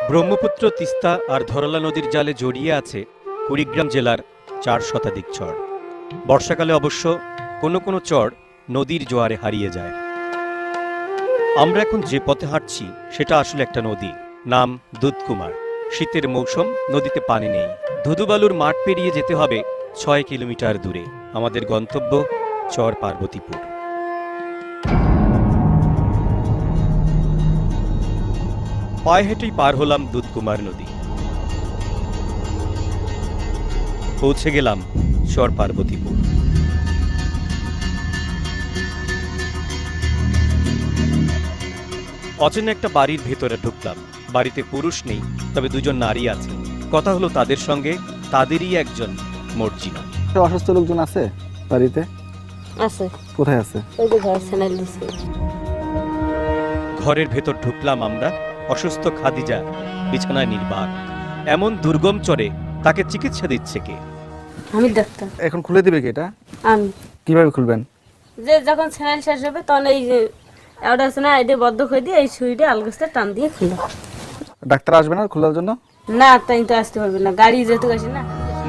ব্রহ্মপুত্র, তিস্তা আর ধরলা নদীর জালে জড়িয়ে আছে কুড়িগ্রাম জেলার 4 শতাধিক চর। বর্ষাকালে অবশ্য কোনো কোনো চর নদীর জোয়ারে হারিয়ে যায়। আমরা এখন যে পথে হাঁটছি সেটা আসলে একটা নদী, নাম দুধকুমার। শীতের মৌসুম, নদীতে পানি নেই। ধুধুবালুর মাঠ পেরিয়ে যেতে হবে 6 কিলোমিটার দূরে। আমাদের গন্তব্য চর পার্বতীপুর। পায়ে হেঁটেই পার হলাম দুধকুমার নদী। পৌঁছে গেলাম চর পার্বতীপুর। অচেনা একটা বাড়ির ভেতরে ঢুকলাম। বাড়িতে পুরুষ নেই, তবে দুজন নারী আছে। কথা হলো তাদের সঙ্গে, তাদেরই একজন মর্জিনা। অসুস্থ লোকজন আছে বাড়িতে? আছে। কোথায় আছে? ওই যে ঘর ছেনাল দিছে। ঘরের ভেতর ঢুকলাম আমরা। অসুস্থ খাদিজা বিছানায় নির্বাক। এমন দুর্গম চরে তাকে চিকিৎসা দিচ্ছে কে? আমি ডাক্তার। এখন খুলে দিবে কি এটা? আমি কিভাবে খুলবেন? যে যখন ছেনাল শেষ হবে তখন এই যে এটা আছে না, এটা বদ্ধ করে দিয়ে এই সুইটা আলগাছটা টান দিয়ে খুলে। ডাক্তার আসবে না খোলার জন্য? না, তাই তো আসতে পারবে না, গাড়ি যেতে আসে না।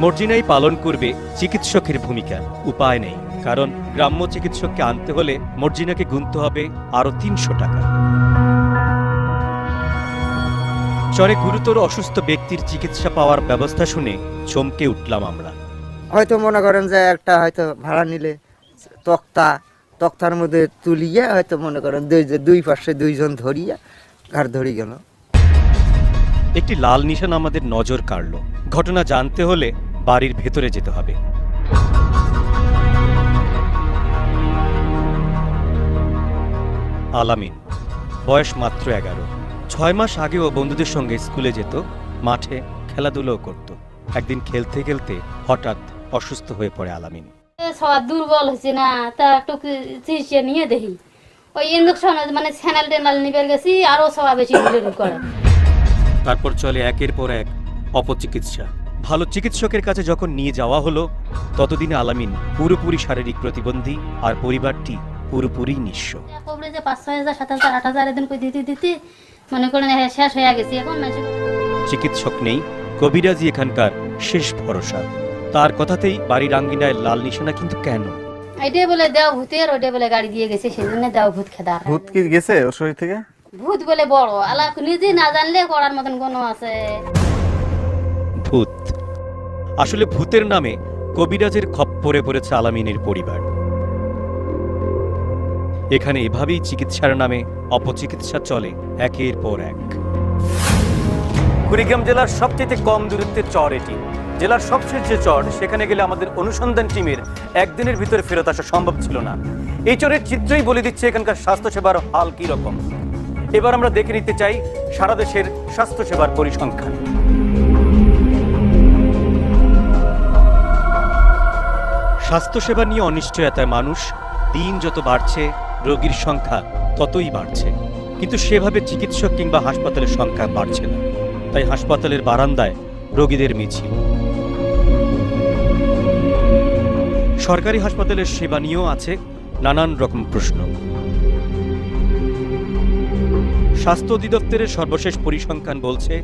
মর্জিনাই পালন করবে চিকিৎসকের ভূমিকা। উপায় নেই, কারণ গ্রাম্য চিকিৎসককে আনতে হলে মর্জিনাকে গুনতে হবে আরো 300 টাকা। চরে গুরুতর অসুস্থ ব্যক্তির চিকিৎসা পাওয়ার ব্যবস্থা শুনে চমকে উঠলাম আমরা। হয়তো মনে করেন যে একটা হয়তো ভাড়া নিলে তক্তার মধ্যে তুলিয়া হয়তো মনে করেন দুই পাশে দুইজন ধরিয়া ঘাট ধরি গেল। একটি লাল নিশান আমাদের নজর কাড়ল। ঘটনা জানতে হলে বাড়ির ভেতরে যেতে হবে। আলামিন, বয়স মাত্র 11। 6 মাস আগেও বন্ধুদের সঙ্গে স্কুলে যেত, মাঠে খেলাধুলাও করত। একদিন খেলতে খেলতে হঠাৎ অসুস্থ হয়ে পড়ে আলামিন। সব দুর্বল হয়েছে না, তা একটু চিকিৎসা নিয়ে দেখি। ওই ইঞ্জেকশন মানে স্যানেল টেনাল নিবে গেছি, আরো সব বেশি করে। তারপর চলে একের পর এক অপচিকিৎসা। ভালো চিকিৎসকের কাছে যখন নিয়ে যাওয়া হলো, ততদিনে আলামিন পুরোপুরি শারীরিক প্রতিবন্ধী আর পরিবারটি পুরোপুরি নিঃস্ব। কবরে যে 5-6,000, 7,000, 8,000 এদিন করে দিতে মনে করেন শেষ হয়ে গেছে। এখন চিকিৎসক নেই, কবিরাজি এখানকার শেষ ভরসা। তার কথাতেই বাড়ির আঙ্গিনায় লাল নিশানা। কিন্তু কেন? এটাই বলে দেওয়া ভূতের, ওইটাই বলে গাড়ি দিয়ে গেছে, সেই জন্য দেওয়া ভূত খেদা। ভূত কি গেছে ওর শরীর থেকে? ভূত বলে বড় আলা, নিজে না জানলে করার মতন কোনো আছে? ভূত। আসলে ভূতের নামে কবিরাজের খপ্পরে পড়েছে আলামিনের পরিবার। এখানে এভাবেই চিকিৎসার নামে অপচিকিৎসা চলে একের পর এক। কুড়িগ্রাম জেলার সবচেয়ে কম দূরত্বের চর এটি। জেলার সবশেষ যে চর, সেখানে গেলে আমাদের অনুসন্ধান টিমের একদিনের ভিতরে ফেরত আসা সম্ভব ছিল না। এই চরের চিত্রই বলে দিচ্ছে এখানকার স্বাস্থ্যসেবার হাল কি রকম। এবার আমরা দেখে নিতে চাই সারা দেশের স্বাস্থ্যসেবার পরিসংখ্যান। স্বাস্থ্যসেবা নিয়ে অনিশ্চয়তায় মানুষ, দিন যত বাড়ছে রোগীর সংখ্যা ততই বাড়ছে, কিন্তু সেভাবে চিকিৎসক কিংবা হাসপাতালের সংখ্যা বাড়ছে না। তাই হাসপাতালের বারান্দায় রোগীদের মিছিল। সরকারি হাসপাতালের সেবা নিয়েও আছে নানান রকম প্রশ্ন। স্বাস্থ্য অধিদপ্তরের সর্বশেষ পরিসংখ্যান বলছে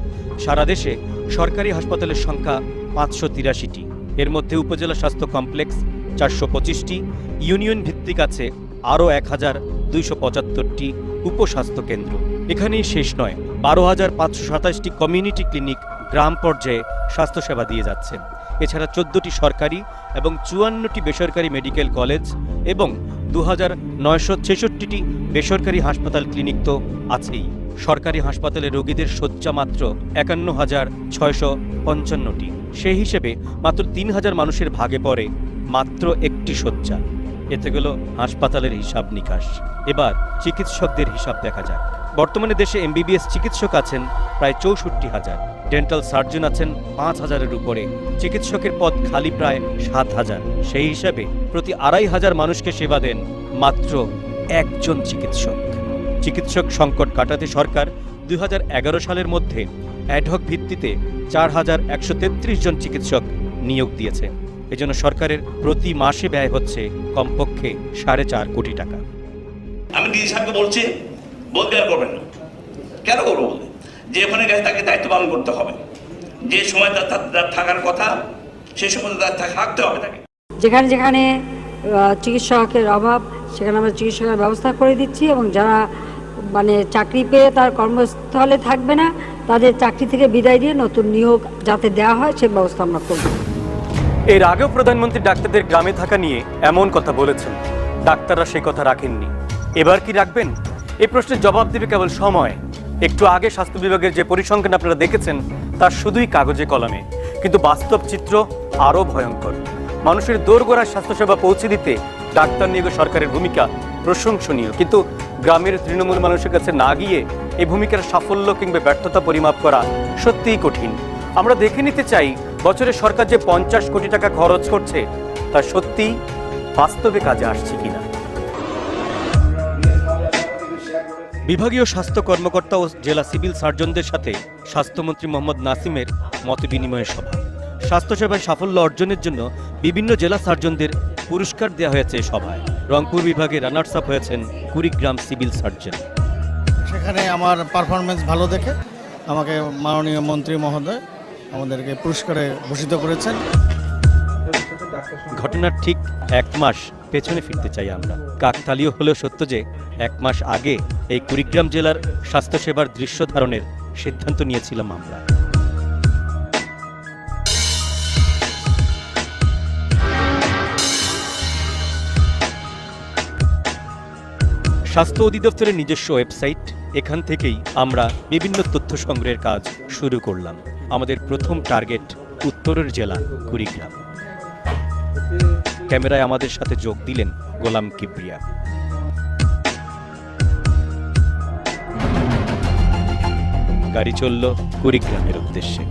সারা দেশে সরকারি হাসপাতালের সংখ্যা 583টি। এর মধ্যে উপজেলা স্বাস্থ্য কমপ্লেক্স 425টি, ইউনিয়ন ভিত্তিক আছে আরও 1275টি উপস্বাস্থ্য কেন্দ্র। এখানেই শেষ নয়, 12,527টি কমিউনিটি ক্লিনিক গ্রাম পর্যায়ে স্বাস্থ্যসেবা দিয়ে যাচ্ছে। এছাড়া 14টি সরকারি এবং 54টি বেসরকারি মেডিকেল কলেজ এবং 2,966টি বেসরকারি হাসপাতাল ক্লিনিক তো আছেই। সরকারি হাসপাতালে রোগীদের শয্যা মাত্র 51,655টি। সেই হিসেবে মাত্র 3,000 মানুষের ভাগে পড়ে মাত্র একটি শয্যা। এতে গেল হাসপাতালের হিসাব নিকাশ। এবার চিকিৎসকদের হিসাব দেখা যাক। বর্তমানে দেশে MBBS চিকিৎসক আছেন প্রায় 64,000, ডেন্টাল সার্জন আছেন 5,000-এর উপরে, চিকিৎসকের পদ খালি প্রায় 7,000। সেই হিসাবে প্রতি 2,500 মানুষকে সেবা দেন মাত্র একজন চিকিৎসক। চিকিৎসক সংকট কাটাতে সরকার 2011 সালের মধ্যে অ্যাডহক ভিত্তিতে 4,133 জন চিকিৎসক নিয়োগ দিয়েছে। এজন্য সরকারের প্রতি মাসে ব্যয় হচ্ছে কমপক্ষে 4.5 কোটি টাকা। আমি ডিসি সাহেবকে বলছি, বলতে আর করবেন না। কেন করবো বলে যে ওখানে গেছে তাকে দায়িত্ব পালন করতে হবে, যে সময় তার থাকার কথা সেই সময় তার থাকতে হবে তাকে। যেখানে যেখানে চিকিৎসকের অভাব সেখানে আমরা চিকিৎসকের ব্যবস্থা করে দিচ্ছি, এবং যারা মানে চাকরি পেয়ে তার কর্মস্থলে থাকবে না তাদের চাকরি থেকে বিদায় দিয়ে নতুন নিয়োগ যাতে দেওয়া হয় সে ব্যবস্থা আমরা করব। এর আগেও প্রধানমন্ত্রী ডাক্তারদের গ্রামে থাকা নিয়ে এমন কথা বলেছেন, ডাক্তাররা সেই কথা রাখেননি। এবার কি রাখবেন? এই প্রশ্নের জবাব দেবে কেবল সময়। একটু আগে স্বাস্থ্য বিভাগের যে পরিসংখ্যান আপনারা দেখেছেন তা শুধুই কাগজে কলমে, কিন্তু বাস্তব চিত্র আরও ভয়ঙ্কর। মানুষের দোরগোড়ায় স্বাস্থ্যসেবা পৌঁছে দিতে ডাক্তার নিয়োগে সরকারের ভূমিকা প্রশংসনীয়, কিন্তু গ্রামের তৃণমূল মানুষের কাছে না গিয়ে এই ভূমিকার সাফল্য কিংবা ব্যর্থতা পরিমাপ করা সত্যিই কঠিন। আমরা দেখে নিতে চাই বছরে সরকার যে 50 কোটি টাকা খরচ করছে তা সত্যিই বাস্তবে কাজে আসছে কিনা। বিভাগীয় স্বাস্থ্য কর্মকর্তা ও জেলা সিভিল সার্জনদের সাথে স্বাস্থ্যমন্ত্রী মোহাম্মদ নাসিমের মতবিনিময় সভা। স্বাস্থ্যসেবায় সাফল্য অর্জনের জন্য বিভিন্ন জেলা সার্জনদের পুরস্কার দেওয়া হয়েছে সভায়। রংপুর বিভাগে রানার্স আপ হয়েছেন কুড়িগ্রাম সিভিল সার্জন। সেখানে আমার পারফরমেন্স ভালো দেখে আমাকে মাননীয় মন্ত্রী মহোদয় আমাদেরকে পুরস্কারে ভূষিত করেছেন। ঘটনার ঠিক 1 মাস পেছনে ফিরতে চাই আমরা। কাকতালীয় হলেও সত্য যে 1 মাস আগে এই কুড়িগ্রাম জেলার স্বাস্থ্যসেবার দৃশ্য ধারণের সিদ্ধান্ত নিয়েছিলাম আমরা। স্বাস্থ্য অধিদপ্তরের নিজস্ব ওয়েবসাইট, এখান থেকেই আমরা বিভিন্ন তথ্য সংগ্রহের কাজ শুরু করলাম। আমাদের প্রথম টার্গেট উত্তরের জেলা কুড়িগ্রাম। ক্যামেরায় আমাদের সাথে যোগ দিলেন গোলাম কিবরিয়া। গাড়ি চলল কুড়িগ্রামের উদ্দেশ্যে।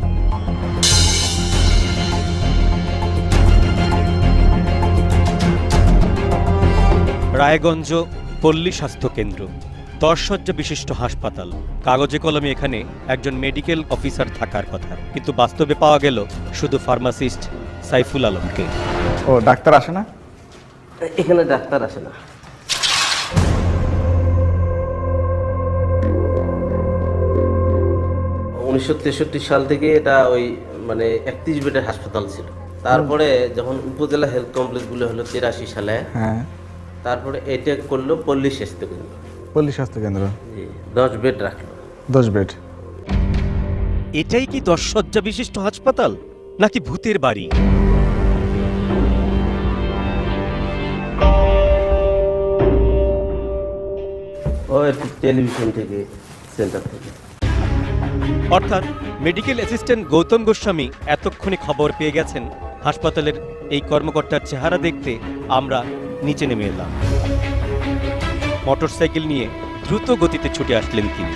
রায়গঞ্জ পল্লী স্বাস্থ্য কেন্দ্র, 10 শয্যা বিশিষ্ট হাসপাতাল। কাগজে কলমে এখানে একজন মেডিকেল অফিসার থাকার কথা, কিন্তু বাস্তবে পাওয়া গেল শুধু ফার্মাসিস্ট সাইফুল আলমকে। ও ডাক্তার আসে না? এখানে ডাক্তার আসে না। '63 সাল থেকে এটা ওই মানে 31 বেডের হাসপাতাল ছিল। তারপরে যখন উপজেলা হেলথ কমপ্লেক্সগুলো হলো 83 সালে, হ্যাঁ, তারপরে এটা করলো পল্লী স্বাস্থ্য কেন্দ্র। পল্লী স্বাস্থ্য কেন্দ্র 10 বেড রাখলো। 10 বেড। এটাই কি 10 শয্যা বিশিষ্ট হাসপাতাল নাকি ভূতের বাড়ি? ও একটু টেলিভিশন থেকে, সেন্টার থেকে। অর্থাৎ মেডিকেল অ্যাসিস্ট্যান্ট গৌতম গোস্বামী এতক্ষণে খবর পেয়ে গেছেন হাসপাতালের এই কর্মকর্তার চেহারা দেখতে। আমরা নিচে নেমে এলাম। মোটরসাইকেল নিয়ে দ্রুত গতিতে ছুটে আসলেন তিনি।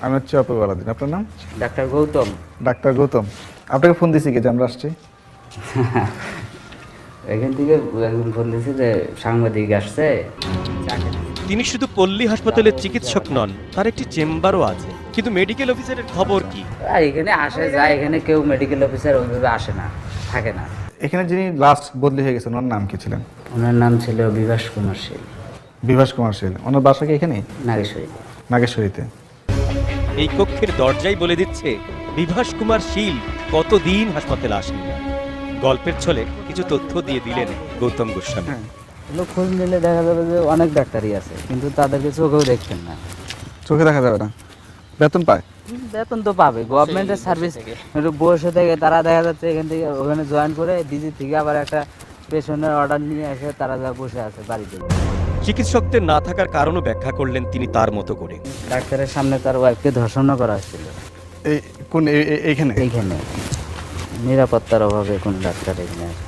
আমি হচ্ছে অপূর্ব আলাদিন। আপনার নাম? ডাক্তার গৌতম। ডাক্তার গৌতম, আপনাকে ফোন দিছি কি যে আমরা আসছি? এখান থেকে একজন ফোন দিয়েছে যে সাংবাদিক আসছে। তিনি শুধু পল্লী হাসপাতালের চিকিৎসক নন, তার একটি চেম্বারও আছে। কিন্তু মেডিকেল অফিসারের খবর কি? আর এখানে আসে যায়, এখানে কেউ মেডিকেল অফিসার ওইভাবে আসে না, থাকে না। এখানে যিনি লাস্ট বদলি হয়ে গেছেন ওনার নাম কি ছিলেন? ওনার নাম ছিল বিভাস কুমার শীল। বিভাস কুমার শীল। ওনার বাসা কি এখানেই? নাগেশ্বরী। নাগেশ্বরীতে। এই কক্ষের দরজাই বলে দিচ্ছে বিভাস কুমার শীল কতদিন হাসপাতালে আসেন না। গল্পের ছলে কিছু তথ্য দিয়ে দিলেন গৌতম গোস্বামী। এগুলো খোঁজ নিলে দেখা যাবে যে অনেক ডাক্তারই আছে, কিন্তু তাদেরকে চোখেও দেখছেন না। চোখে দেখা যাবে না? বেতন পায়? বেতন তো পাবে, গভর্নমেন্টের সার্ভিস। একটু বসে থেকে তারা দেখা যাচ্ছে এখান থেকে ওখানে জয়েন করে ডিজি থেকে আবার একটা পেশেন্টের অর্ডার নিয়ে এসে তারা যা বসে আছে বাড়িতে। চিকিৎসকদের না থাকার কারণও ব্যাখ্যা করলেন তিনি তার মতো করে। ডাক্তারের সামনে তার ওয়াইফকে ধর্ষণ করা হয়েছিল। এই কোন এইখানে? এইখানে নিরাপত্তার অভাবে কোন ডাক্তার এখানে আসে।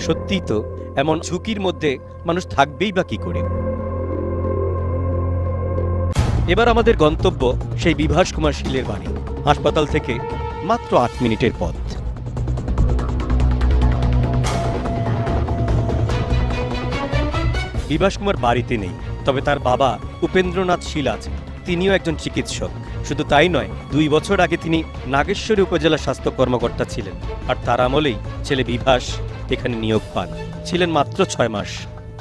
সত্যিই তো, এমন ঝুঁকির মধ্যে মানুষ থাকবেই বা কি করে? এবার আমাদের গন্তব্য সেই বিভাস কুমার শীলের বাড়ি। হাসপাতাল থেকে মাত্র 8 মিনিটের পথ। বিভাস কুমার বাড়িতে নেই, তবে তার বাবা উপেন্দ্রনাথ শীল আছে। তিনিও একজন চিকিৎসক। শুধু তাই নয়, 2 বছর আগে তিনি নাগেশ্বরী উপজেলা স্বাস্থ্য কর্মকর্তা ছিলেন, আর তার আমলেই ছেলে বিভাস এখানে নিয়োগ পান। ছিলেন মাত্র 6 মাস।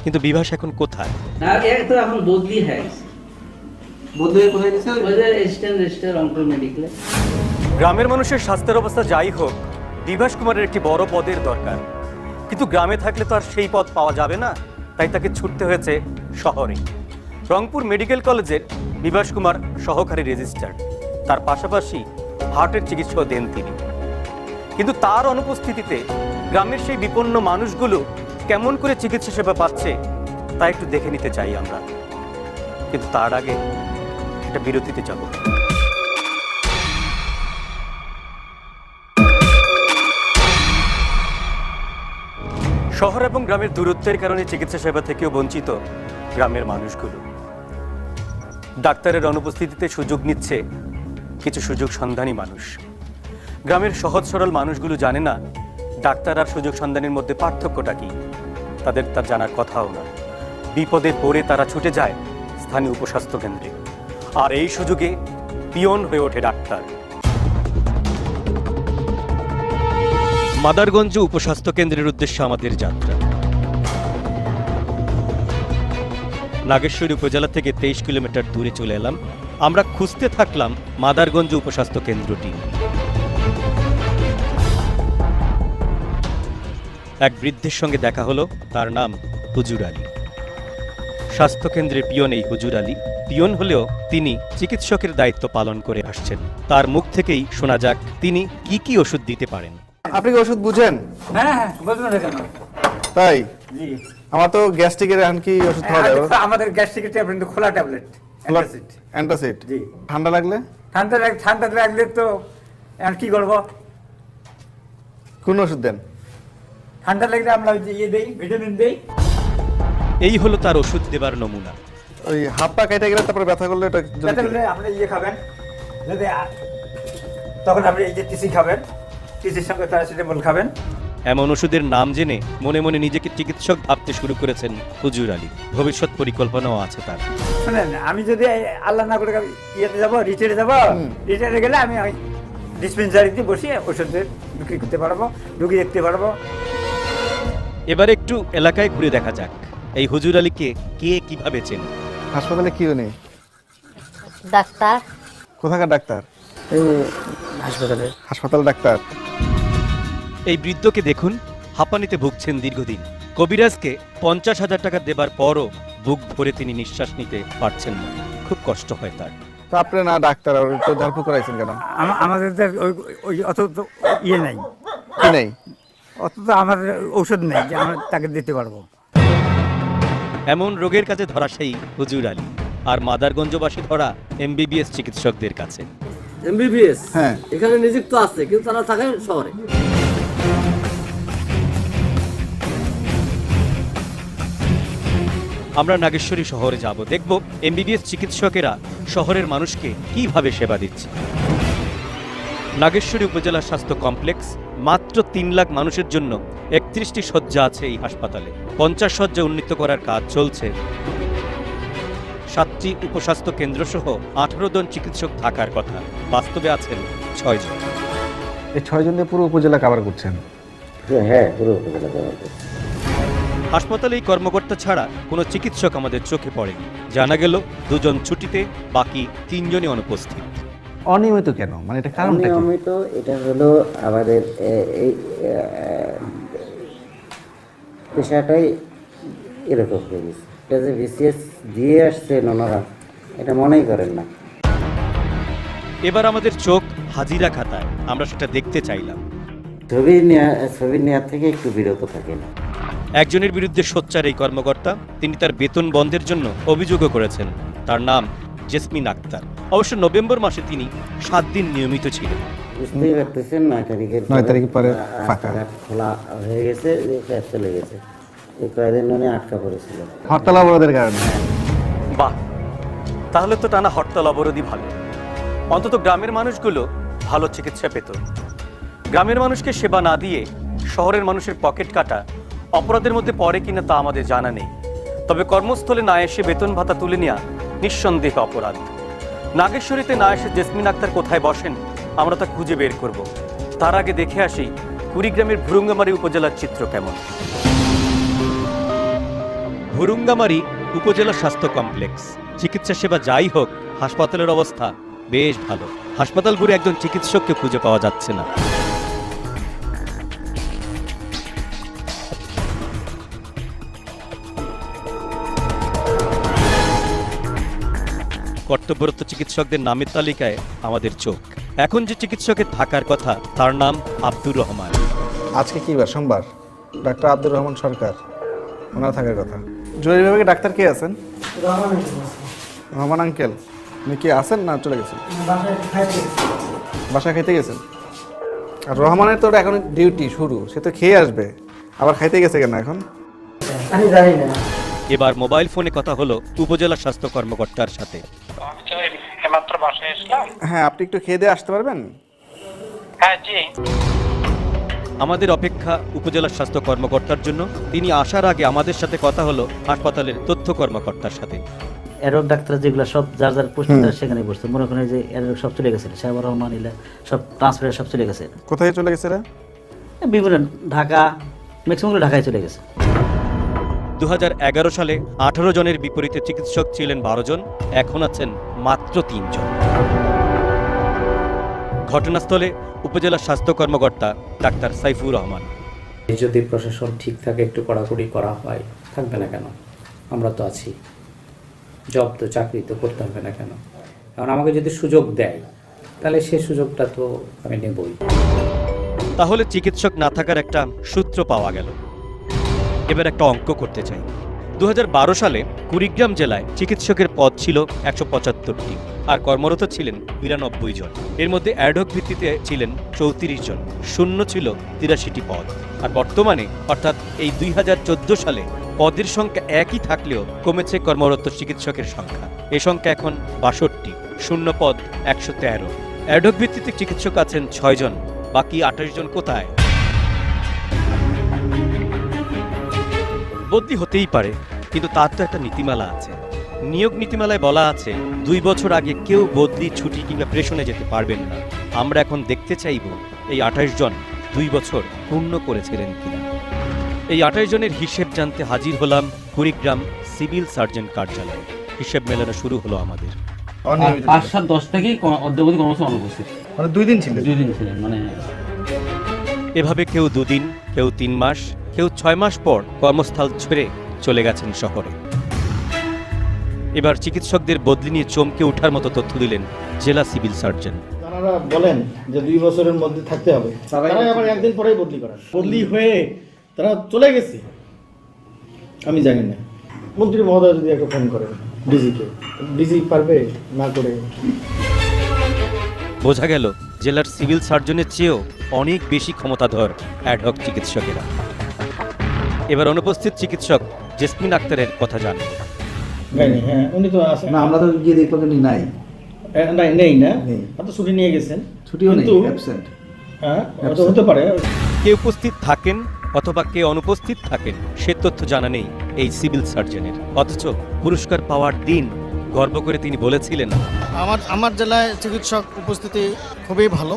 কিন্তু বিভাস এখন কোথায়? না তো এখন বদলি হয়ে গেছে। বদলে কোথায় গেছে? এসিস্ট্যান্ট রেজিস্ট্রার রংপুর মেডিকেলে। গ্রামের মানুষের স্বাস্থ্যের অবস্থা যাই হোক, বিভাস কুমারের একটি বড় পদের দরকার, কিন্তু গ্রামে থাকলে তো আর সেই পদ পাওয়া যাবে না, তাই তাকে ছুটতে হয়েছে শহরে। রংপুর মেডিকেল কলেজের বিভাস কুমার সহকারী রেজিস্ট্রার, তার পাশাপাশি হার্টের চিকিৎসাও দেন তিনি। কিন্তু তার অনুপস্থিতিতে গ্রামের সেই বিপন্ন মানুষগুলো কেমন করে চিকিৎসা সেবা পাচ্ছে তা একটু দেখে নিতে চাই আমরা। কিন্তু তার আগে একটা বিরতিতে যাব। শহর এবং গ্রামের দূরত্বের কারণে চিকিৎসা সেবা থেকেও বঞ্চিত গ্রামের মানুষগুলো। ডাক্তারের অনুপস্থিতিতে সুযোগ নিচ্ছে কিছু সুযোগ সন্ধানী মানুষ। গ্রামের সহজ সরল মানুষগুলো জানে না ডাক্তার আর সুযোগ সন্ধানের মধ্যে পার্থক্যটা কি, তাদের তা জানার কথাও না। বিপদে পড়ে তারা ছুটে যায় স্থানীয় উপস্বাস্থ্য কেন্দ্রে, আর এই সুযোগে পিয়ন হয়ে ওঠে ডাক্তার। মাদারগঞ্জ উপস্বাস্থ্য কেন্দ্রের উদ্দেশ্যে আমাদের যাত্রা। নাগেশ্বরী উপজেলা থেকে 23 কিলোমিটার দূরে চলে এলাম। আমরা খুঁজতে থাকলাম মাদারগঞ্জ উপস্বাস্থ্য কেন্দ্রটি। এক বৃদ্ধের সঙ্গে দেখা হলো, তার নাম হুজুর আলী। স্বাস্থ্যকেন্দ্রের পিয়ন এই হুজুর আলী। পিয়ন হলেও তিনি চিকিৎসকের দায়িত্ব পালন করে আসছেন। তার মুখ থেকেই শোনা যাক তিনি কি কি ওষুধ দিতে পারেন। আপনি কি ওষুধ বুঝেন? হ্যাঁ বুঝবেন না কেন? তাই? জি আমার তো গ্যাস্ট্রিকের এখন কি ওষুধ খাওয়া যাবে? আমাদের গ্যাস্ট্রিকের ট্যাবলেট খোলা ট্যাবলেট অ্যান্টাসিড। অ্যান্টাসিড? জি। ঠান্ডা লাগলে? ঠান্ডা লাগলে তো এখন কি করব? কোন ওষুধ দেন? ঠান্ডা লাগলে আমরা ইয়ে দেই, ভিটামিন দেই। এই হলো তার ওষুধ দেবার নমুনা। ওই হাত পা কেটে গেলে তারপরে ব্যথা করলে এটা ব্যথা করলে আপনি ইয়ে খাবেন, যদি তখন আপনি এই যে টিসি খাবেন, টিসির সঙ্গে প্যারাসিটামল খাবেন। এমন ওষুধের নাম জেনে মনে মনে নিজেকে চিকিৎসক ভাবতে শুরু করেছেন হুজুর আলী। ভবিষ্যৎ পরিকল্পনাও আছে তার। শুনেন, আমি যদি আল্লাহ না করে ইয়েতে যাবো, রিটায়ারে যাবো, রিটায়ারে গেলে আমি ওই ডিসপেন্সারিতে বসে ওষুধ বিক্রি করতে পারবো, রুগী দেখতে পারবো। এবার একটু এলাকায় ঘুরে দেখা যাক এই হুজুর আলীকে কে কিভাবে চেনে। হাসপাতালে কি উনি? ডাক্তার। কোথাকার ডাক্তার? হাসপাতালে। হাসপাতাল ডাক্তার। এই বৃদ্ধকে দেখুন, হাঁপানিতে ভুগছেন দীর্ঘদিন। কবিরাজকে 50,000 টাকা দেবার পরও বুক ভরে তিনি নিঃশ্বাস নিতে পারছেন না। খুব কষ্ট হয় তার। তো আপনি না ডাক্তার, আর তো ধরপড় করাইছেন কেন? আমাদের ওই অত তো ইয়ে নেই, কি নেই? অত তো আমাদের ঔষধ নেই যে আমরা তাকে দিতে পারবো। এমন রোগের কাছে ধরা সেই হুজুর আলী, আর মাদারগঞ্জবাসী ধরা MBBS চিকিৎসকদের কাছে। MBBS হ্যাঁ, এখানে নিযুক্ত আছে, কিন্তু তারা থাকে শহরে। আমরা নাগেশ্বরী শহরে যাব, দেখব MBBS চিকিৎসকেরা শহরের মানুষকে কিভাবে সেবা দিচ্ছে। নাগেশ্বরী উপজেলা স্বাস্থ্য কমপ্লেক্স, মাত্র 3 লাখ মানুষের জন্য 31টি শয্যা আছে এই হাসপাতালে। 50 শয্যা উন্নীত করার কাজ চলছে। 7টি উপস্বাস্থ্য কেন্দ্র সহ 18 জন চিকিৎসক থাকার কথা, বাস্তবে আছেন 6 জন। এই 6 জন দিয়ে পুরো উপজেলা কভার করছেন? হ্যাঁ, পুরো উপজেলা কভার করছে। হাসপাতালে এই কর্মকর্তা ছাড়া কোনো চিকিৎসক আমাদের চোখে পড়েনি। জানা গেল 2 জন ছুটিতে, বাকি 3 জনই অনুপস্থিত। অনিয়মিত কেন, মানে এটা কারণটা কি? অনিয়মিত এটা হলো আমাদের এই পেশাটাই এরকম হয়ে গেছে। এটা যে BCS দিয়ে আসছেন ওনারা, এটা মনেই করেন না। এবার আমাদের চোখ হাজিরা খাতায়, আমরা সেটা দেখতে চাইলাম। ছবি নেওয়ার থেকে একটু বিরত থাকেন। একজনের বিরুদ্ধে সোচ্চার এই কর্মকর্তা, তিনি তার বেতন বন্ধের জন্য অভিযোগও করেছেন। তার নাম জেসমিন আক্তার। অবশ্য নভেম্বর মাসে তিনি 7 দিন নিয়মিত ছিলেন। বুঝতেই পারতেছেন 9 তারিখ পরে রাস্তাঘাট খোলা হয়ে গেছে, চলে গেছে। এই কয়েকদিন উনি আটকা পড়েছিল হরতাল অবরোধের কারণে। বাহ, তাহলে তো টানা হরতাল অবরোধই ভালো। অন্তত গ্রামের মানুষগুলো ভালো চিকিৎসা পেত। গ্রামের মানুষকে সেবা না দিয়ে শহরের মানুষের পকেট কাটা অপরাধের মধ্যে পড়ে কিনা তা আমাদের জানা নেই। তবে কর্মস্থলে না এসে বেতন ভাতা তুলে নেওয়া নিঃসন্দেহে অপরাধ। নাগেশ্বরীতে না এসে জেসমিন আক্তার কোথায় বসেন আমরা তা খুঁজে বের করব। তার আগে দেখে আসি কুড়িগ্রামের ভুরুঙ্গামারী উপজেলার চিত্র কেমন। ভুরুঙ্গামারি উপজেলা স্বাস্থ্য কমপ্লেক্স। চিকিৎসা সেবা যাই হোক, হাসপাতালের অবস্থা বেশ ভালো। হাসপাতাল ঘুরে একজন চিকিৎসককে খুঁজে পাওয়া যাচ্ছে না। কর্তব্যরত চিকিৎসকদের নামের তালিকায় আমাদের চোখ। এখন যে চিকিৎসকের থাকার কথা তার নাম আব্দুর রহমান। আজকে কি বার? সোমবার। ডাক্তার আব্দুর রহমান সরকার, ওনার থাকার কথা। জরুরি বিভাগে ডাক্তার কে আছেন? রহমান আঙ্কেল। উনি কি আছেন না চলে গেছেন? বাসায় খাইতে গেছেন। আর রহমানের তো এখন ডিউটি শুরু, সে তো খেয়ে আসবে, আবার খাইতে গেছে কেন এখন? আমি জানি না। এবার মোবাইল ফোনে কথা হলো উপজেলা স্বাস্থ্য কর্মকর্তার সাথে। হ্যাঁ, আপনি একটু খেয়ে দিয়ে আসতে পারবেন? আমাদের অপেক্ষা উপজেলা স্বাস্থ্য কর্মকর্তার জন্য। তিনি আসার আগে আমাদের সাথে কথা হলো হাসপাতালের তথ্য কর্মকর্তার সাথে। এরোগ ডাক্তার যেগুলো সব যার যার পোস্ট সেখানে বসছে, মনে করেন যে এরোগ সব চলে গেছে, সাহেবুর রহমান ইলা সব ট্রান্সফার সব চলে গেছে। কোথায় চলে গেছে এরা? বিভিন্ন ঢাকা, ম্যাক্সিমাম ঢাকায় চলে গেছে। 2011 সালে 18 জনের বিপরীতে চিকিৎসক ছিলেন 12 জন, এখন আছেন মাত্র 3 জন। ঘটনাস্থলে উপজেলা স্বাস্থ্য কর্মকর্তা ডাক্তার সাইফুর রহমান। যদি প্রশাসন ঠিক থাকে, একটু কড়াকড়ি করা হয়, থাকবে না কেন? আমরা তো আছি, জব তো চাকরি তো করতে হবে না কেন? কারণ আমাকে যদি সুযোগ দেয় তাহলে সেই সুযোগটা তো আমি নেবই। তাহলে চিকিৎসক না থাকার একটা সূত্র পাওয়া গেল। এবার একটা অঙ্ক করতে চাই। 2012 সালে কুড়িগ্রাম জেলায় চিকিৎসকের পদ ছিল 175টি, আর কর্মরত ছিলেন 92 জন। এর মধ্যে অ্যাডহক ভিত্তিতে ছিলেন 34 জন, শূন্য ছিল 83টি পদ। আর বর্তমানে অর্থাৎ এই 2014 সালে পদের সংখ্যা একই থাকলেও কমেছে কর্মরত চিকিৎসকের সংখ্যা। এই সংখ্যা এখন 62, শূন্য পদ 113। অ্যাডহক ভিত্তিতে চিকিৎসক আছেন 6 জন, বাকি 28 জন কোথায়? বদলি হতেই পারে, কিন্তু তার তো একটা নীতিমালা আছে। নিয়োগ নীতিমালায় বলা আছে 2 বছর আগে কেউ বদলি, ছুটি কিংবা প্রেষণে যেতে পারবেন না। আমরা এখন দেখতে চাইব এই 28 জন 2 বছর পূর্ণ করেছিলেন কিনা। এই 28 জনের হিসেব জানতে হাজির হলাম কুড়িগ্রাম সিভিল সার্জন কার্যালয়ে। হিসেব মেলানো শুরু হলো আমাদের। 5-7-10 থেকেই অদ্যাবধি কর্মসূচি অনুপস্থিত, মানে 2 দিন ছিলেন? 2 দিন ছিলেন। মানে এভাবে কেউ 2 দিন, কেউ 3 মাস, কেউ 6 মাস পর কর্মস্থল ছেড়ে চলে গেছেন শহরে। এবার চিকিৎসকদের বদলি নিয়ে চমকে ওঠার মতো তথ্য দিলেন জেলা সিভিল সার্জন। তারা বলেন যে 2 বছরের মধ্যে থাকতে হবে, তারা আবার একদিন পরেই বদলি করেন। বদলি হয়ে তারা চলে গেছে, আমি জানি না। মন্ত্রী মহোদয় যদি একটা ফোন করেন ডিজিকে, ডিজি পারবে না করে? বোঝা গেল জেলার সিভিল সার্জনের চেয়েও অনেক বেশি ক্ষমতাধর অ্যাডহক চিকিৎসকেরা। এবার অনুপস্থিত চিকিৎসক জেসমিন আক্তারের কথা জানব। হ্যাঁ, উনি তো আছেন না, আমরা তো গিয়ে দেখলাম উনি নাই। নেই না, তো ছুটি নিয়ে গেছেন। ছুটিও নেই, কিন্তু অ্যাবসেন্ট। হ্যাঁ, হতে পারে কে উপস্থিত থাকেন অথবা কে অনুপস্থিত থাকেন সে তথ্য জানা নেই এই সিভিল সার্জনের। অথচ পুরস্কার পাওয়ার দিন গর্ব করে তিনি বলেছিলেন, আমার জেলায় চিকিৎসক উপস্থিতি খুবই ভালো।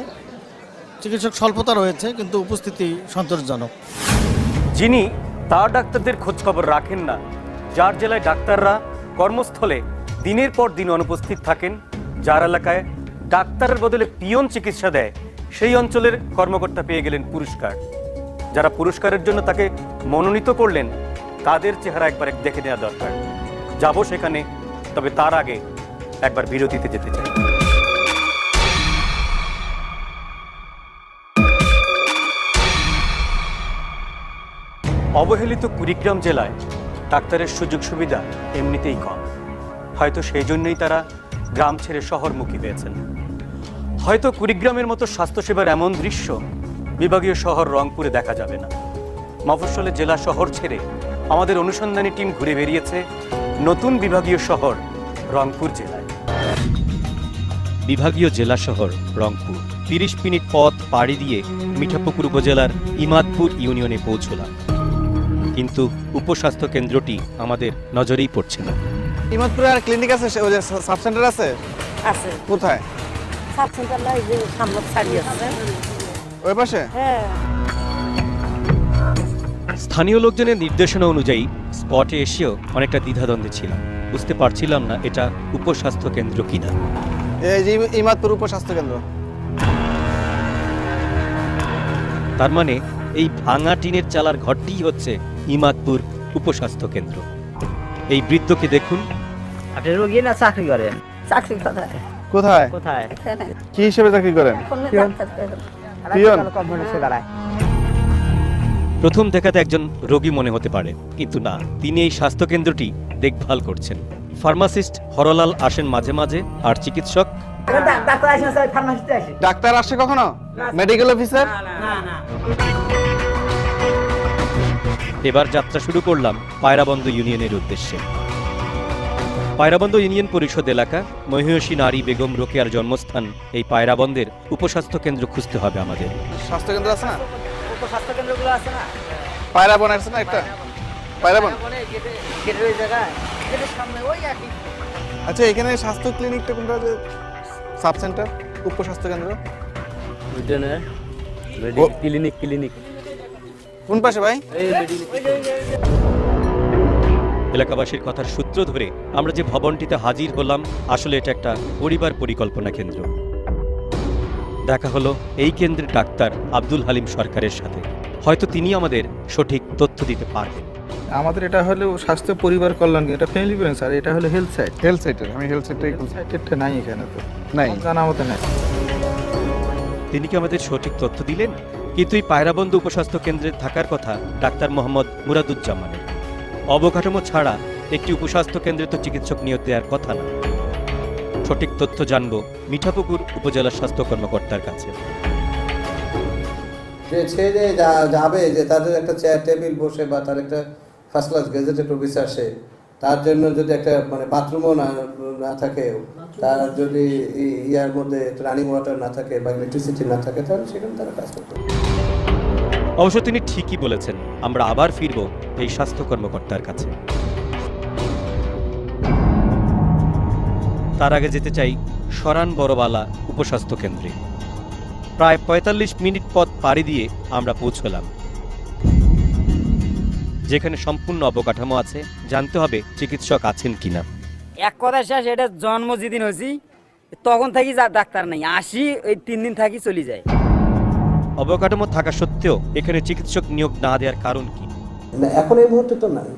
চিকিৎসক স্বল্পতা রয়েছে, কিন্তু উপস্থিতি সন্তোষজনক। যিনি তার ডাক্তারদের খোঁজ খবর রাখেন না, যার জেলায় ডাক্তাররা কর্মস্থলে দিনের পর দিন অনুপস্থিত থাকেন, যার এলাকায় ডাক্তারের বদলে পিয়ন চিকিৎসা দেয়, সেই অঞ্চলের কর্মকর্তা পেয়ে গেলেন পুরস্কার। যারা পুরস্কারের জন্য তাকে মনোনীত করলেন তাদের চেহারা একবার দেখে নেওয়া দরকার। যাব সেখানে, তবে তার আগে একবার বিরতিতে যেতে চাই। অবহেলিত কুড়িগ্রাম জেলায় ডাক্তারের সুযোগ সুবিধা এমনিতেই কম। হয়তো সেই জন্যই তারা গ্রাম ছেড়ে শহরমুখী হয়েছেন। হয়তো কুড়িগ্রামের মতো স্বাস্থ্যসেবার এমন দৃশ্য বিভাগীয় শহর রংপুরে দেখা যাবে না। মফস্বলে জেলা শহর ছেড়ে আমাদের অনুসন্ধানী টিম ঘুরে বেরিয়েছে নতুন বিভাগীয় শহর রংপুর জেলায়। বিভাগীয় জেলা শহর রংপুর। 30 মিনিট পথ পাড়ি দিয়ে মিঠাপুকুর উপজেলার ইমাদপুর ইউনিয়নে পৌঁছলাম, কিন্তু উপস্বাস্থ্য কেন্দ্রটি আমাদের নজরেই পড়ছে না। ইমাদপুরে আর ক্লিনিক আছে? ওই যে সাব সেন্টার আছে? আছে। কোথায়? সাব সেন্টার লাই যে সামনে ছাড়ি আছে। ওই পাশে? হ্যাঁ। স্থানীয় লোকজনের নির্দেশনা অনুযায়ী স্পটে এসেও অনেকটা দ্বিধাদ্বন্দ্বে ছিলাম, বুঝতে পারছিলাম না এটা উপস্বাস্থ্য কেন্দ্র কিনা। এই যে ইমাদপুর উপস্বাস্থ্য কেন্দ্র। তার মানে এই ভাঙা টিনের চালার ঘরটিই হচ্ছে ইমাদপুর উপস্বাস্থ্য কেন্দ্র। এই বৃদ্ধকে দেখুন। আপনি রোগী না চাকরি করেন? চাকরি কোথায়? কোথায় কোথায়? কি হিসেবে চাকরি করেন? পিয়ন। প্রথম দেখাতে একজন রোগী মনে হতে পারে, কিন্তু না, তিনি এই স্বাস্থ্য কেন্দ্রটি দেখভাল করছেন। ফার্মাসিস্ট হরলাল আসেন মাঝে মাঝে, আর চিকিৎসক ডাক্তার আসে কখনো? Medical officer? এবার যাত্রা শুরু করলাম পায়রাবন্দ ইউনিয়নের উদ্দেশ্যে। পায়রাবন্দ ইউনিয়ন পরিষদ এলাকা, মহিষী নারী বেগম রোকেয়ার জন্মস্থান এই পায়রাবন্দের উপস্বাস্থ্য কেন্দ্র খুঁজতে হবে আমাদের। স্বাস্থ্য কেন্দ্র আছে না? উপস্বাস্থ্য কেন্দ্রগুলো আছে না? পায়রাবন আছে না একটা? পায়রাবন। গেটের ওই জায়গায়, গেটের সামনে ওই একই। আচ্ছা, এখানে স্বাস্থ্য ক্লিনিকটা কোনটা? যে সাব সেন্টার, উপস্বাস্থ্য কেন্দ্র ক্লিনিক কোন পাশে ভাই? এলাকাবাসীর কথার সূত্র ধরে আমরা যে ভবনটিতে হাজির হলাম, আসলে এটা একটা পরিবার পরিকল্পনা কেন্দ্র। দেখা হলো এই কেন্দ্রের ডাক্তার আব্দুল হালিম সরকারের সাথে। হয়তো তিনি আমাদের সঠিক তথ্য দিতে পারবেন। আমাদের এটা হলো স্বাস্থ্য পরিবার কল্যাণ, এটা ফ্যামিলি প্ল্যান স্যার। এটা হলো হেলথ সাইট। হেলথ সাইটের আমি হেলথ সাইটেরটা নাই এখানে, তো নাই জানা মতো নাই। তিনি কি আমাদের সঠিক তথ্য দিলেন? কিন্তু এই পায়রাবন্দ উপস্বাস্থ্য কেন্দ্রে থাকার কথা ডাক্তার মোহাম্মদ মুরাদুজ্জামানের। অবকাঠামো ছাড়া একটি উপস্বাস্থ্য কেন্দ্রে তো চিকিৎসক নিয়োগ দেওয়ার কথা না। সঠিক তথ্য জানব মিঠাপুকুর উপজেলা স্বাস্থ্য কর্মকর্তার কাছে। যে ছেলে যাবে, যে তাদের একটা চেয়ার টেবিল বসে বা তার একটা ফার্স্ট ক্লাস গেজেটেড অফিস আসে, তার জন্য যদি একটা মানে বাথরুমও না থাকে, তার যদি ইয়ার মধ্যে রানিং ওয়াটার না থাকে বা ইলেকট্রিসিটি না থাকে, তাহলে সেখানে তারা কাজ করতে পারে। অবশ্য তিনি ঠিকই বলেছেন। আমরা আবার ফিরব এই স্বাস্থ্য কর্মকর্তার কাছে। তার আগে যেতে চাই সরান বড়বালা উপস্বাস্থ্য কেন্দ্রে। প্রায় ৪৫ মিনিট পথ পাড়ি দিয়ে আমরা পৌঁছলাম, যেখানে সম্পূর্ণ অবকাঠামো আছে। জানতে হবে চিকিৎসক আছেন কিনা। এক কথা শেষ, এটা জন্ম যেদিন হয়েছি তখন থাকি যা ডাক্তার নাই, আসি ওই 3 দিন থাকি চলে যায়। অবকাঠামো থাকা সত্ত্বেও এখানে চিকিৎসক নিয়োগ না দেওয়ার কারণ কি? এখন এই মুহূর্তে তো নাই,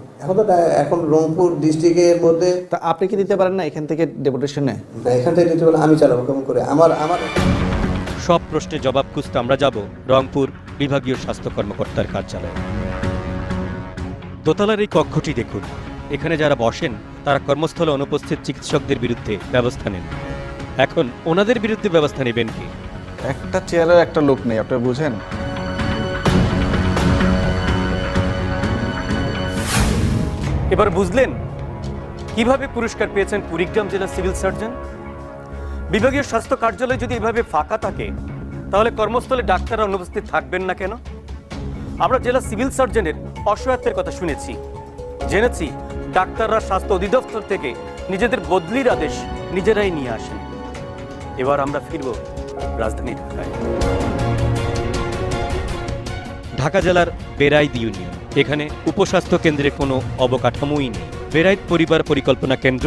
এখন রংপুর ডিস্ট্রিক্টের মধ্যে। তা আপনি কি দিতে পারেন না এখান থেকে ডেপুটেশন নেয়? এখান থেকে দিতে পারলে আমি চালাবো কেমন করে? আমার সব প্রশ্নের জবাব খুঁজতে আমরা যাব রংপুর বিভাগীয় স্বাস্থ্য কর্মকর্তার কার্যালয়ে। দোতলার এই কক্ষটি দেখুন। এখানে যারা বসেন তারা কর্মস্থলে অনুপস্থিত চিকিৎসকদের বিরুদ্ধে ব্যবস্থা নেন। এখন ওনাদের বিরুদ্ধে ব্যবস্থা নেবেন কি? একটা চেয়ারের একটা লোক নেই, আপনি বুঝেন? এবার বুঝলেন কিভাবে পুরস্কার পেয়েছেন কুড়িগ্রাম জেলা সিভিল সার্জন? বিভাগীয় স্বাস্থ্য কার্যালয় যদি এভাবে ফাঁকা থাকে, তাহলে কর্মস্থলে ডাক্তাররা অনুপস্থিত থাকবেন না কেন? আমরা জেলা সিভিল সার্জনের অসহায়ত্বের কথা শুনেছি, জেনেছি ডাক্তাররা স্বাস্থ্য অধিদপ্তর থেকে নিজেদের বদলির আদেশ নিজেরাই নিয়ে আসেন। এবার আমরা ফিরব রাজধানী ঢাকায়। ঢাকা জেলার বেরাইদ ইউনিয়ন। এখানে উপস্বাস্থ্য কেন্দ্রে কোনো অবকাঠামোই নেই। বেরাইদ পরিবার পরিকল্পনা কেন্দ্র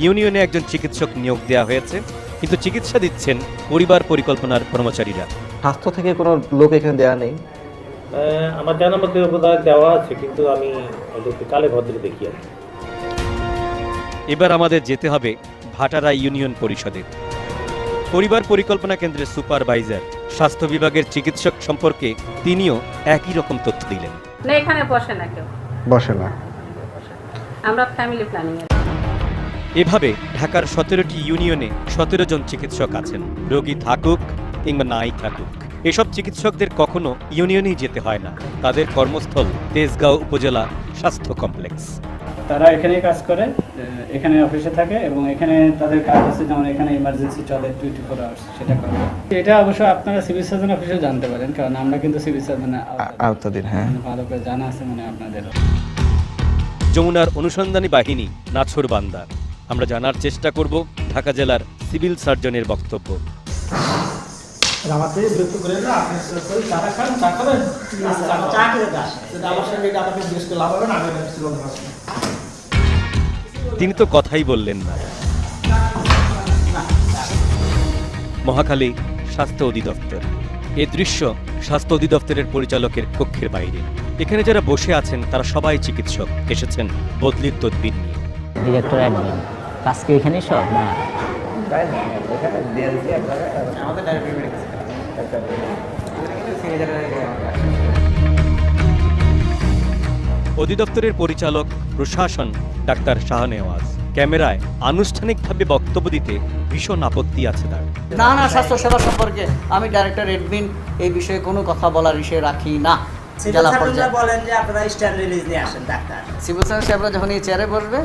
ইউনিয়নে একজন চিকিৎসক নিয়োগ দেওয়া হয়েছে, কিন্তু চিকিৎসা দিচ্ছেন পরিবার পরিকল্পনার কর্মচারীরা। স্বাস্থ্য থেকে কোনো লোক এখানে দেওয়া নেই? আমার জানার মধ্যে দেওয়া আছে, কিন্তু আমি ওদেরকে কালে ভদ্রে দেখি। এবার আমাদের যেতে হবে ভাটারা ইউনিয়ন পরিষদে। পরিবার পরিকল্পনা কেন্দ্রের সুপারভাইজার স্বাস্থ্য বিভাগের চিকিৎসক সম্পর্কে তিনিও একই রকম তথ্য দিলেন। না, এখানে বসে না কেউ, বসে না। আমরা ফ্যামিলি প্ল্যানিং এর। এভাবে ঢাকার 17টি ইউনিয়নে 17 জন চিকিৎসক আছেন। রোগী থাকুক কিংবা নাই থাকুক, এসব চিকিৎসকদের কখনো ইউনিয়নেই যেতে হয় না। তাদের কর্মস্থল তেজগাঁও উপজেলা স্বাস্থ্য কমপ্লেক্স। তারা এখানেই কাজ করে, এখানে অফিসে থাকে এবং এখানে তাদের কাজ আছে, যেমন এখানে ইমার্জেন্সি চলে 24 আওয়ার্স, সেটা করে। এটা অবশ্য আপনারা সিভিল সার্জন অফিসেও জানতে পারেন, কারণ আমরা কিন্তু সিভিল সার্জনের আওতাধীন। হ্যাঁ, ভালো করে জানা আছে মানে আপনাদের। যমুনার অনুসন্ধানী বাহিনী নাছোড়বান্দা। আমরা জানার চেষ্টা করব ঢাকা জেলার সিভিল সার্জনের বক্তব্য। আমাকে বিরক্ত করে না, আপনি চাটা খান, চা খাবেন? চা খেতে দাস। আমার সঙ্গে এটা আমাকে জিজ্ঞেস করে লাভ হবে না, আমি বলতে পারছি না। তিনি তো কথাই বললেন না। মহাখালী স্বাস্থ্য অধিদপ্তর। এই দৃশ্য স্বাস্থ্য অধিদপ্তরের পরিচালকের কক্ষের বাইরে। এখানে যারা বসে আছেন তারা সবাই চিকিৎসক, এসেছেন বদলির তদবির নিয়ে। ডিরেক্টর অ্যাডমিন আজকে এখানে সব না অধিদপ্তরের পরিচালক প্রশাসন ডাক্তার শাহনেওয়াজ ক্যামেরায় আনুষ্ঠানিকভাবে বক্তব্য দিতে ভীষণ আপত্তি আছে তার। না স্বাস্থ্য সেবা সম্পর্কে আমি ডাইরেক্টর এডমিন এই বিষয়ে কোনো কথা বলার বিষয় রাখি না। জেলা পর্যায়ে বলেন যে আপনারা স্ট্যান্ড রিলিজ নিয়ে আসেন ডাক্তার। সিভিল সার্জন সাহেবরা যখন এই চেয়ারে বসবে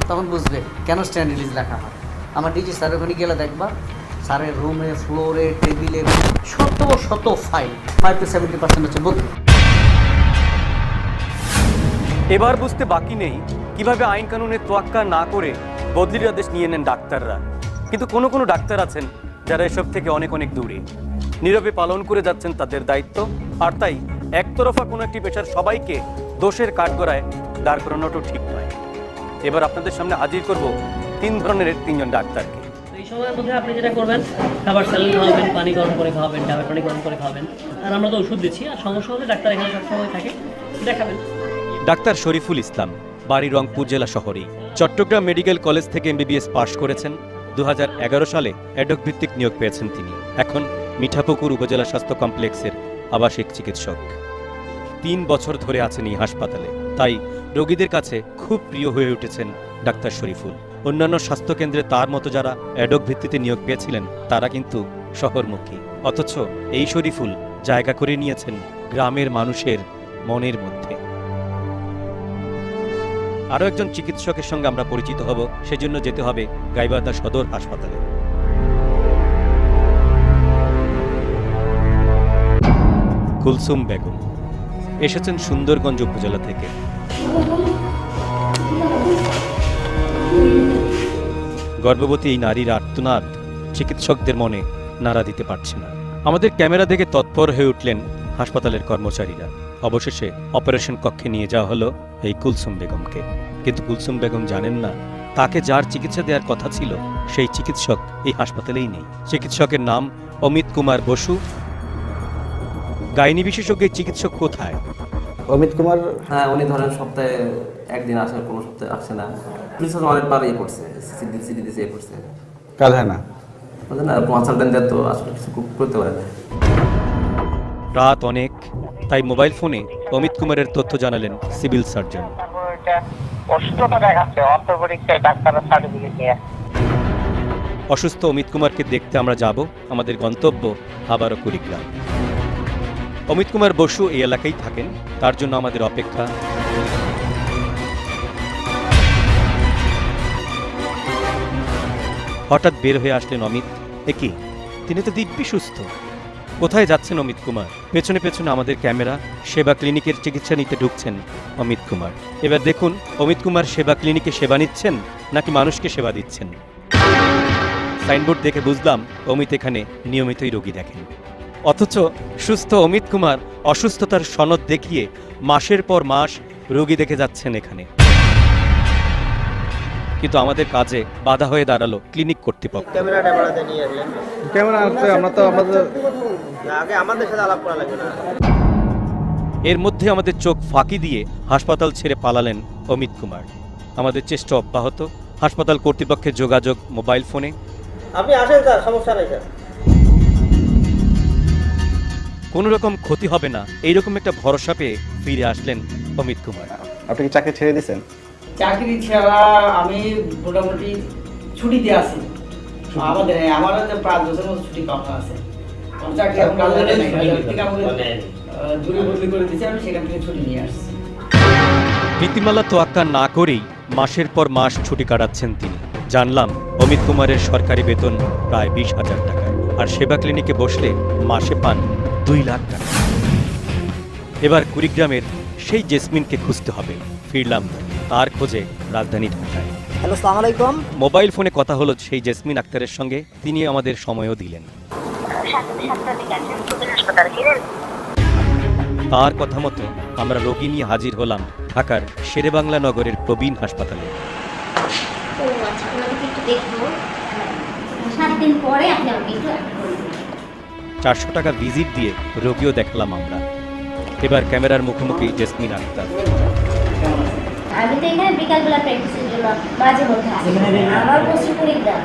তখন বুঝবে কেন স্ট্যান্ড রিলিজ লেখা হয়। আমার ডিজি স্যার ওখানে গেলে দেখবা স্যারের রুমে, ফ্লোরে, টেবিলে শত ফাইল, 5 to 70% হচ্ছে বদলি। এবার বুঝতে বাকি নেই কিভাবে আইন কানুনের তোয়াক্কা না করে বদলির আদেশ নিয়ে নেন ডাক্তাররা। কিন্তু কোনো ডাক্তার আছেন যারা এসব থেকে অনেক দূরে, নীরবে পালন করে যাচ্ছেন তাদের দায়িত্ব। আর তাই একতরফা কোনো একটি পেশার সবাইকে দোষের কাঠগড়ায় দাঁড় করানোটাও ঠিক নয়। এবার আপনাদের সামনে হাজির করব 3 ধরনের 3জন ডাক্তারকে। এই সময়ের মধ্যে আপনি যেটা করবেন, খাবার স্যালাইন খাওয়াবেন, পানি গরম করে খাওয়াবেন, ডাবের পানি গরম করে খাওয়াবেন। আর আমরা তো ওষুধ দিচ্ছি, আর সমস্যা হলে ডাক্তার এখানে সবসময় থাকে, দেখাবেন। ডাক্তার শরীফুল ইসলাম, বাড়ি রংপুর জেলা শহরেই। চট্টগ্রাম মেডিকেল কলেজ থেকে MBBS পাশ করেছেন। 2011 সালে অ্যাডক ভিত্তিক নিয়োগ পেয়েছেন তিনি। এখন মিঠাপুকুর উপজেলা স্বাস্থ্য কমপ্লেক্সের আবাসিক চিকিৎসক। 3 বছর ধরে আছেন এই হাসপাতালে, তাই রোগীদের কাছে খুব প্রিয় হয়ে উঠেছেন ডাক্তার শরীফুল। অন্যান্য স্বাস্থ্যকেন্দ্রে তার মতো যারা অ্যাডক ভিত্তিতে নিয়োগ পেয়েছিলেন তারা কিন্তু শহরমুখী, অথচ এই শরীফুল জায়গা করে নিয়েছেন গ্রামের মানুষের মনের মধ্যে। আরও একজন চিকিৎসকের সঙ্গে আমরা পরিচিত হব, সেজন্য যেতে হবে গাইবান্ধা সদর হাসপাতালে। কুলসুম বেগম এসেছেন সুন্দরগঞ্জ উপজেলা থেকে। গর্ভবতী এই নারীর আর্তনাদ চিকিৎসকদের মনে নাড়া দিতে পারছে না। আমাদের ক্যামেরা দেখে তৎপর হয়ে উঠলেন হাসপাতালের কর্মচারীরা। অবশেষে অপারেশন কক্ষে নিয়ে যাওয়া হলো এই কুলসুম বেগমকে। কিন্তু কুলসুম বেগম জানেন না, তাকে যার চিকিৎসা দেওয়ার কথা ছিল সেই চিকিৎসক এই হাসপাতালেই নেই। চিকিৎসকের নাম অমিত কুমার বসু। গাইনি বিশেষজ্ঞের চিকিৎসক কোথায়? অমিত কুমার, হ্যাঁ, উনি ধরেন সপ্তাহে একদিন আসে, কোনো সপ্তাহে আসে না। পুলিশ অনেকবার ইয়ে করছে, সিডি দিয়েছে, ইয়ে করছে, কাজ হয় না, কনসালটেন্ট দেয়, তো আসলে কিছু করতে পারে না। রাত অনেক, তাই মোবাইল ফোনে অমিত কুমারের তথ্য জানালেন সিভিল সার্জন। অসুস্থ অমিত কুমারকে দেখতে আমরা যাব। আমাদের গন্তব্য আবারও কুড়িগ্রাম। অমিত কুমার বসু এই এলাকায় থাকেন, তার জন্য আমাদের অপেক্ষা। হঠাৎ বের হয়ে আসলেন অমিত। একই, তিনি তো দিব্যি সুস্থ। কোথায় যাচ্ছেন অমিত কুমার? পেছনে পেছনে আমাদের ক্যামেরা। সেবা ক্লিনিকের চিকিৎসা নিতে ঢুকছেন অমিত কুমার। এবার দেখুন অমিত কুমার সেবা ক্লিনিকে সেবা নিচ্ছেন নাকি মানুষকে সেবা দিচ্ছেন। সাইনবোর্ড দেখে বুঝলাম অমিত এখানে নিয়মিতই রোগী দেখেন, অথচ সুস্থ অমিত কুমার অসুস্থতার সনদ দেখিয়ে মাসের পর মাস রোগী দেখে যাচ্ছেন এখানে। কিন্তু আমাদের কাজে বাধা হয়ে দাঁড়ালো ক্লিনিক কর্তৃপক্ষ। এর মধ্যে আমাদের চোখ ফাঁকি দিয়ে হাসপাতাল ছেড়ে পালালেন অমিত কুমার। আমাদের চেষ্টা অব্যাহত। হাসপাতাল কর্তৃপক্ষের যোগাযোগ মোবাইল ফোনে। আপনি আসেন স্যার, সমস্যা নেই স্যার। কোনো রকম ক্ষতি হবে না এইরকম একটা ভরসা পেয়ে ফিরে আসলেন অমিত কুমার। আপনি কি চাকরি ছেড়ে দিয়েছেন? চাকরি ছাড়া আমি মোটামুটি ছুটিতে আছি। আমারও তো 5 বছরের মতো ছুটি পাওয়া আছে। চাকরি দূরে বদলি করে দিয়েছি, আমি সেখান থেকে ছুটি নিয়ে আসছি। নীতিমালা তোয়াক্কা না করেই মাসের পর মাস ছুটি কাটাচ্ছেন তিনি। জানলাম অমিত কুমারের সরকারি বেতন প্রায় 20,000 টাকা, আর সেবা ক্লিনিকে বসলে মাসে পান 2 লাখ টাকা। এবার কুড়িগ্রামের সেই জেসমিনকে খুঁজতে হবে। ফিরলাম তার খোঁজে রাজধানী ঢাকায়। হ্যালো, আসসালামু আলাইকুম। মোবাইল ফোনে কথা হলো সেই জেসমিন আক্তারের সঙ্গে। তিনি আমাদের সময়ও দিলেন। তার কথা মতো আমরা রোগী নিয়ে হাজির হলাম ঢাকার শেরেবাংলা নগরের প্রবীণ হাসপাতালে। 400 টাকা ভিজিট দিয়ে রোগীও দেখলাম আমরা। এবার ক্যামেরার মুখোমুখি জেসমিন আক্তার। আমি তো এখানে বিকালবেলা প্র্যাকটিসের জন্য মাঝে মধ্যে আসি। আমার বসি কুড়িগ্রাম।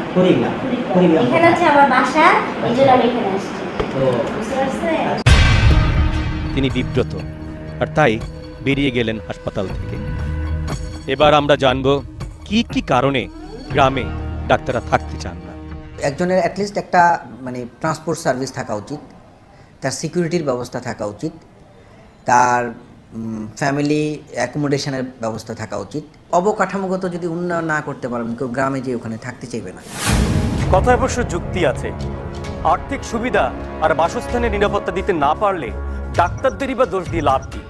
এখানে হচ্ছে আমার বাসা, এই জন্য আমি এখানে আসছি। বুঝতে পারছেন? তিনি বিব্রত আর তাই বেরিয়ে গেলেন হাসপাতাল থেকে। এবার আমরা জানবো কি কি কারণে গ্রামে ডাক্তাররা থাকতে চান না। একজনের অ্যাটলিস্ট একটা মানে ট্রান্সপোর্ট সার্ভিস থাকা উচিত, তার সিকিউরিটির ব্যবস্থা থাকা উচিত, তার ফ্যামিলি অ্যাকোমোডেশনের ব্যবস্থা থাকা উচিত। অবকাঠামোগত যদি উন্নয়ন না করতে পারবেন, কেউ গ্রামে যে ওখানে থাকতে চাইবে না। কথায় অবশ্য যুক্তি আছে। আর্থিক সুবিধা আর বাসস্থানের নিরাপত্তা দিতে না পারলে ডাক্তারদেরই বা দোষ দিয়ে লাভ কি?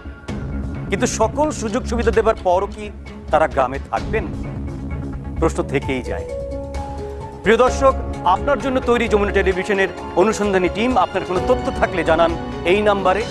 কিন্তু সকল সুযোগ সুবিধা দেবার পরও কি তারা গ্রামে থাকবেন? প্রশ্ন থেকেই যায়। প্রিয় দর্শক, আপনার জন্য তৈরি যমুনা টেলিভিশনের অনুসন্ধানী টিম। আপনার কোনো তথ্য থাকলে জানান এই নাম্বারে।